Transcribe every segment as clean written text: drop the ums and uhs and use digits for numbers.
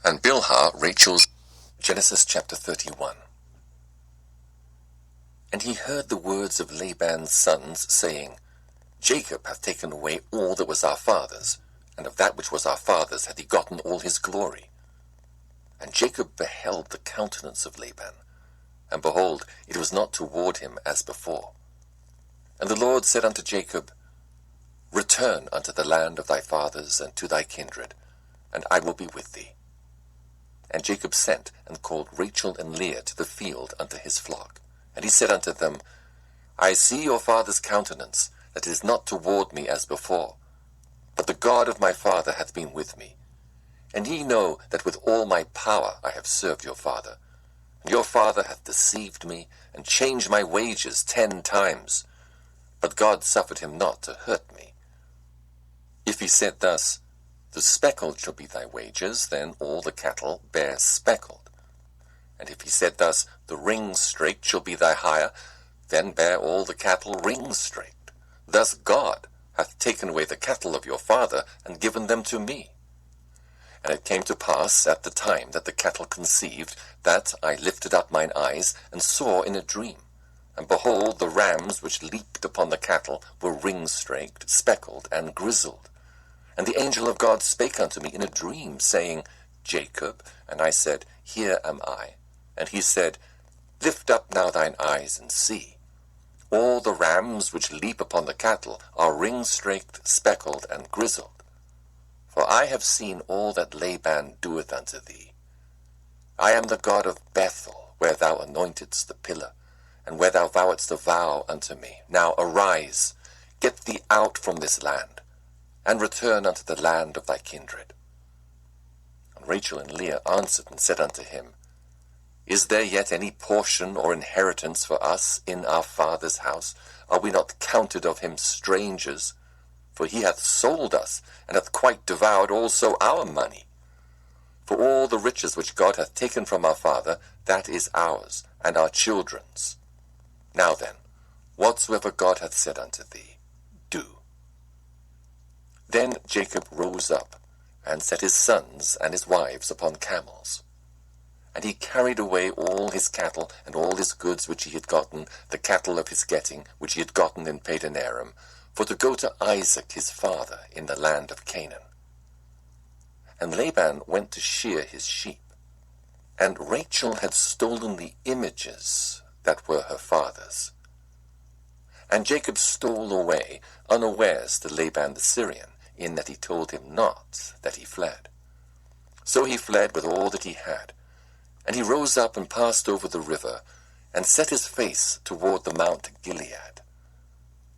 And Bilhah, Rachel's. Genesis chapter 31. And he heard the words of Laban's sons, saying, Jacob hath taken away all that was our father's, and of that which was our father's hath he gotten all his glory. And Jacob beheld the countenance of Laban, and behold, it was not toward him as before. And the Lord said unto Jacob, Return unto the land of thy fathers and to thy kindred, and I will be with thee. And Jacob sent and called Rachel and Leah to the field unto his flock. And he said unto them, I see your father's countenance, that it is not toward me as before, but the God of my father hath been with me. And ye know that with all my power I have served your father. And your father hath deceived me, and changed my wages 10 times. But God suffered him not to hurt me. If he said thus, The speckled shall be thy wages, then all the cattle bear speckled. And if he said thus, The ring-straked shall be thy hire, then bear all the cattle ring-straked. Thus God hath taken away the cattle of your father, and given them to me. And it came to pass at the time that the cattle conceived, that I lifted up mine eyes, and saw in a dream. And behold, the rams which leaped upon the cattle were ring-straked, speckled, and grizzled. And the angel of God spake unto me in a dream, saying, Jacob. And I said, Here am I. And he said, Lift up now thine eyes, and see. All the rams which leap upon the cattle are ring-straked, speckled, and grizzled. For I have seen all that Laban doeth unto thee. I am the God of Bethel, where thou anointedst the pillar, and where thou vowedst a vow unto me. Now arise, get thee out from this land, and return unto the land of thy kindred. And Rachel and Leah answered and said unto him, Is there yet any portion or inheritance for us in our father's house? Are we not counted of him strangers? For he hath sold us, and hath quite devoured also our money. For all the riches which God hath taken from our father, that is ours, and our children's. Now then, whatsoever God hath said unto thee, do. Then Jacob rose up, and set his sons and his wives upon camels. And he carried away all his cattle, and all his goods which he had gotten, the cattle of his getting, which he had gotten in Padan Aram, for to go to Isaac his father in the land of Canaan. And Laban went to shear his sheep. And Rachel had stolen the images that were her father's. And Jacob stole away unawares to Laban the Syrian, in that he told him not that he fled. So he fled with all that he had. And he rose up and passed over the river, and set his face toward the Mount Gilead.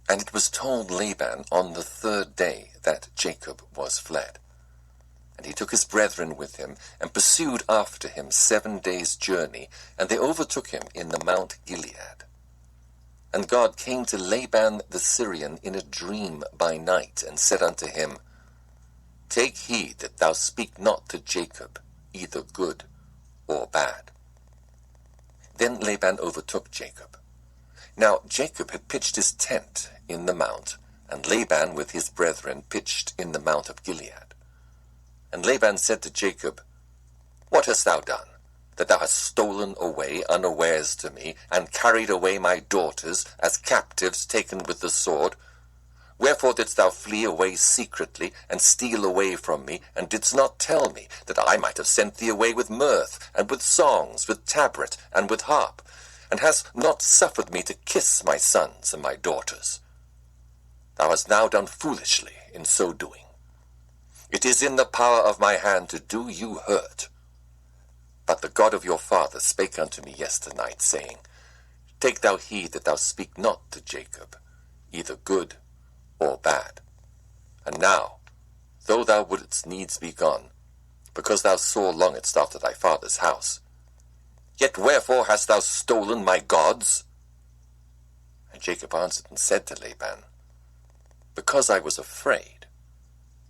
And it was told Laban on the 3rd day that Jacob was fled. And he took his brethren with him, and pursued after him 7 days' journey, and they overtook him in the Mount Gilead. And God came to Laban the Syrian in a dream by night, and said unto him, Take heed that thou speak not to Jacob, either good or bad. Then Laban overtook Jacob. Now Jacob had pitched his tent in the mount, and Laban with his brethren pitched in the mount of Gilead. And Laban said to Jacob, What hast thou done, that thou hast stolen away unawares to me, and carried away my daughters as captives taken with the sword? Wherefore didst thou flee away secretly, and steal away from me, and didst not tell me, that I might have sent thee away with mirth, and with songs, with tabret, and with harp, and hast not suffered me to kiss my sons and my daughters? Thou hast now done foolishly in so doing. It is in the power of my hand to do you hurt. But the God of your father spake unto me yesternight, saying, Take thou heed that thou speak not to Jacob, either good or bad. And now, though thou wouldst needs be gone, because thou sore longedst after thy father's house, yet wherefore hast thou stolen my gods? And Jacob answered and said to Laban, Because I was afraid.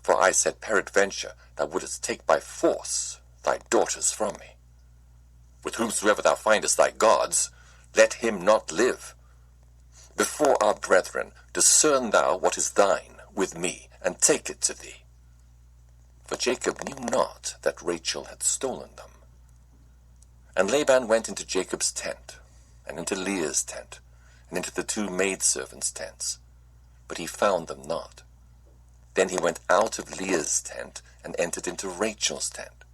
For I said, Peradventure thou wouldst take by force thy daughters from me. With whomsoever thou findest thy gods, let him not live. Before our brethren discern thou what is thine with me, and take it to thee. for Jacob knew not that Rachel had stolen them. And Laban went into Jacob's tent, and into Leah's tent, and into the two maidservants' tents, but he found them not. Then he went out of Leah's tent, and entered into Rachel's tent.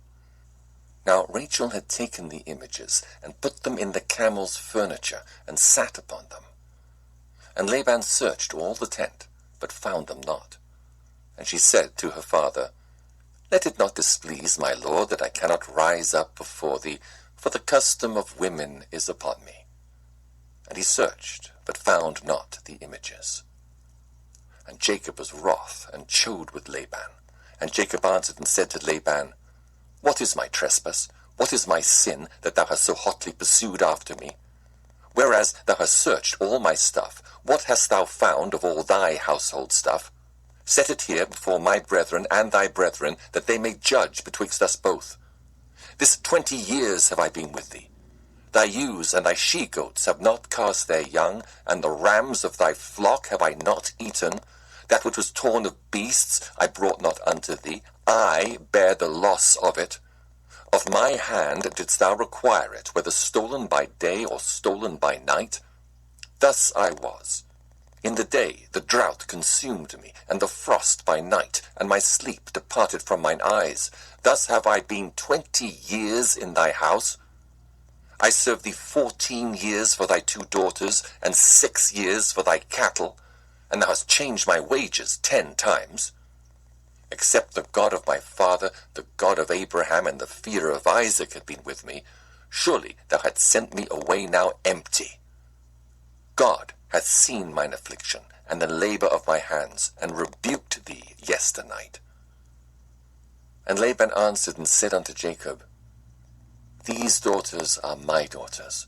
Now Rachel had taken the images, and put them in the camel's furniture, and sat upon them. And Laban searched all the tent, but found them not. And she said to her father, Let it not displease my lord that I cannot rise up before thee, for the custom of women is upon me. And he searched, but found not the images. And Jacob was wroth, and chode with Laban. And Jacob answered and said to Laban, What is my trespass? What is my sin, that thou hast so hotly pursued after me? Whereas thou hast searched all my stuff, what hast thou found of all thy household stuff? Set it here before my brethren and thy brethren, that they may judge betwixt us both. This 20 years have I been with thee. Thy ewes and thy she-goats have not cast their young, and the rams of thy flock have I not eaten. That which was torn of beasts I brought not unto thee. I bear the loss of it. Of my hand didst thou require it, whether stolen by day or stolen by night? Thus I was. In the day the drought consumed me, and the frost by night, and my sleep departed from mine eyes. Thus have I been 20 years in thy house. I served thee 14 years for thy 2 daughters, and 6 years for thy cattle, and thou hast changed my wages 10 times. Except the God of my father, the God of Abraham, and the fear of Isaac had been with me, surely thou hadst sent me away now empty. God hath seen mine affliction, and the labor of my hands, and rebuked thee yesternight. And Laban answered and said unto Jacob, These daughters are my daughters,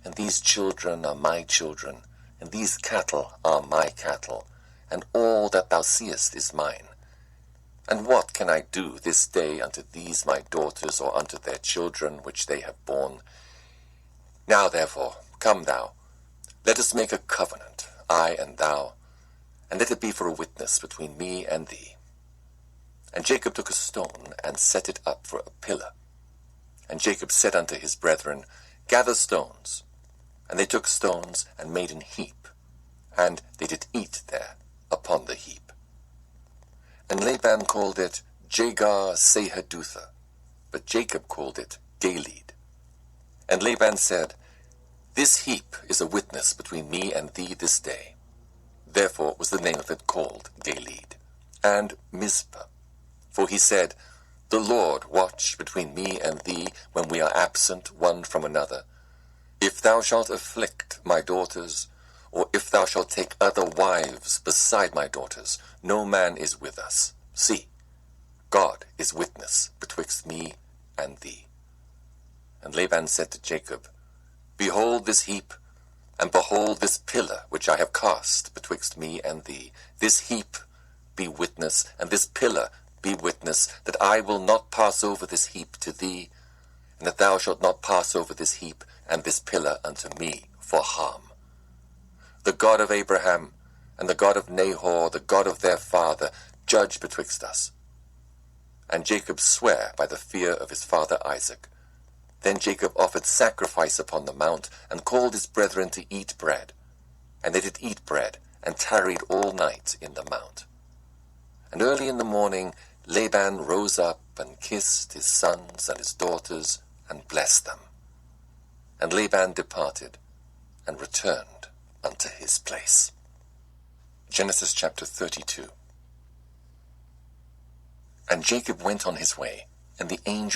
and these children are my children, and these cattle are my cattle, and all that thou seest is mine. And what can I do this day unto these my daughters, or unto their children which they have borne? Now therefore, come thou, let us make a covenant, I and thou, and let it be for a witness between me and thee. And Jacob took a stone, and set it up for a pillar. And Jacob said unto his brethren, Gather stones. And they took stones, and made an heap, and they did eat there upon the heap. And Laban called it Jegar-sahadutha, but Jacob called it Galeed. And Laban said, This heap is a witness between me and thee this day. Therefore was the name of it called Galeed. And Mizpah, for he said, The Lord watch between me and thee when we are absent one from another. If thou shalt afflict my daughters, or if thou shalt take other wives beside my daughters, no man is with us. See, God is witness betwixt me and thee. And Laban said to Jacob, Behold this heap, and behold this pillar which I have cast betwixt me and thee. This heap be witness, and this pillar be witness, that I will not pass over this heap to thee, and that thou shalt not pass over this heap and this pillar unto me for harm. The God of Abraham, and the God of Nahor, the God of their father, judge betwixt us. And Jacob sware by the fear of his father Isaac. Then Jacob offered sacrifice upon the mount, and called his brethren to eat bread. And they did eat bread, and tarried all night in the mount. And early in the morning Laban rose up, and kissed his sons and his daughters, and blessed them. And Laban departed, and returned unto his place. Genesis chapter 32. And Jacob went on his way, and the angel